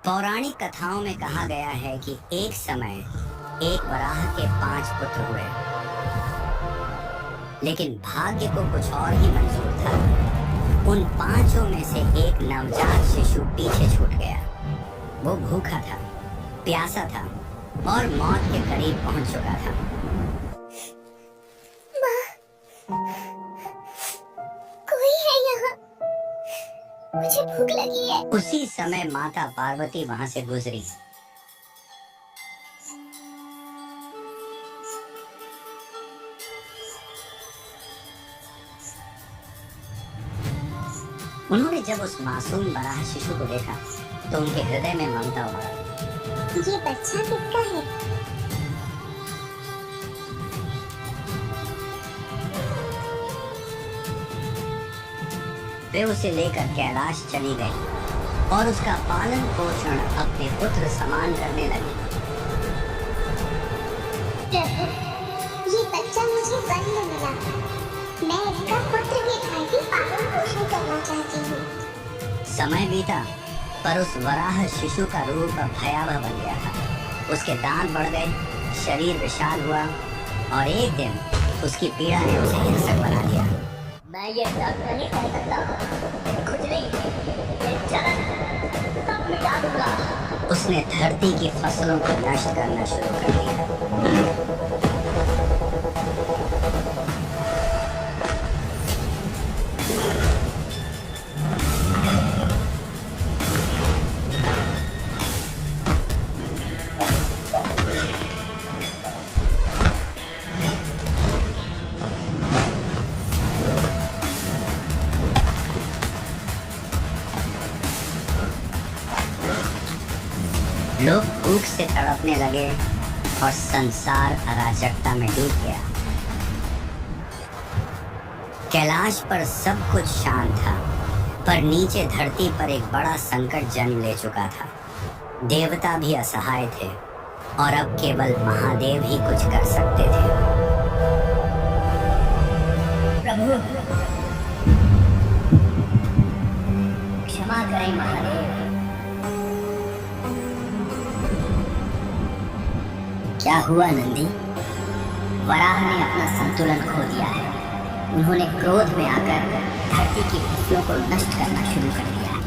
पौराणिक कथाओं में कहा गया है कि एक समय एक वराह के 5 पुत्र हुए, लेकिन भाग्य को कुछ और ही मंजूर था। उन 5 में से एक नवजात शिशु पीछे छूट गया। वो भूखा था, प्यासा था और मौत के करीब पहुंच चुका था। कोई है यहाँ? मुझे भूख लगी है। उसी समय माता पार्वती वहां से गुजरी। उन्होंने जब उस मासूम बराह शिशु को देखा तो उनके हृदय में ममता उमड़ा। ये बच्चा किसका है? वे उसे लेकर कैलाश चली गई और उसका पालन पोषण अपने पुत्र समान करने लगी। प्रभु, ये बच्चा मुझे वन में मिला। मैं इसका पुत्र की भांति पालन पोषण करना चाहती हूँ। समय बीता, पर उस वराह शिशु का रूप अब भयावह बन गया था। उसके दांत बढ़ गए, शरीर विशाल हुआ और एक दिन उसकी पीड़ा ने उसे हिंसक बना दिया। मैं ये दर्द नहीं कर सकता। खुजली, ये जलन, सब मिटा दूंगा। उसने धरती की फसलों को नष्ट करना शुरू कर दिया। लोग भूख से तड़पने लगे और संसार अराजकता में डूब गया। कैलाश पर सब कुछ शांत था, पर नीचे धरती पर एक बड़ा संकट जन्म ले चुका था। देवता भी असहाय थे और अब केवल महादेव ही कुछ कर सकते थे। प्रभु, क्षमा करें महादेव। क्या हुआ नंदी? वराह ने अपना संतुलन खो दिया है। उन्होंने क्रोध में आकर धरती की फसलों को नष्ट करना शुरू कर दिया है।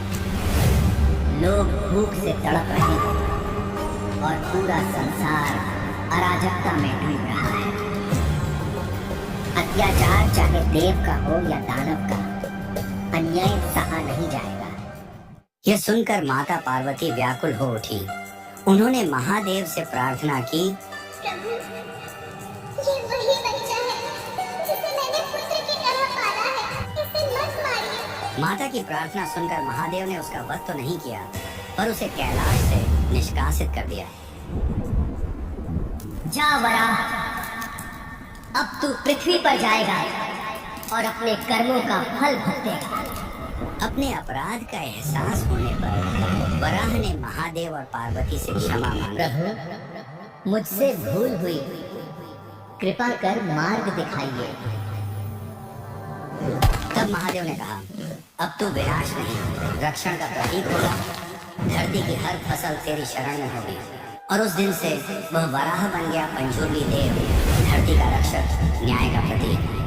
लोग भूख से तड़प रहे हैं और पूरा संसार अराजकता में डूब रहा है। अत्याचार चाहे देव का हो या दानव का, अन्याय सहा नहीं जाएगा। यह सुनकर माता पार्वती व्याकुल हो उठी। उन्होंने महादेव से प्रार्थना की, प्रभु, ये वही बच्चा है जिसे मैंने पुत्र की तरह पाला है। इसे मत मारिए। माता की प्रार्थना सुनकर महादेव ने उसका वध तो नहीं किया, पर उसे कैलाश से निष्कासित कर दिया। जा वराह, अब तू पृथ्वी पर जाएगा और अपने कर्मों का फल भुगतेगा। अपने अपराध का एहसास होने पर वराह ने महादेव और पार्वती से क्षमा मांगी। प्रभु, मुझसे भूल हुई, कृपा कर मार्ग दिखाइए। तब महादेव ने कहा, अब तू विनाश नहीं, रक्षण का प्रतीक होगा। धरती की हर फसल तेरी शरण में होगी। और उस दिन से वह वराह बन गया पंचूर्ली देव, धरती का रक्षक, न्याय का प्रतीक।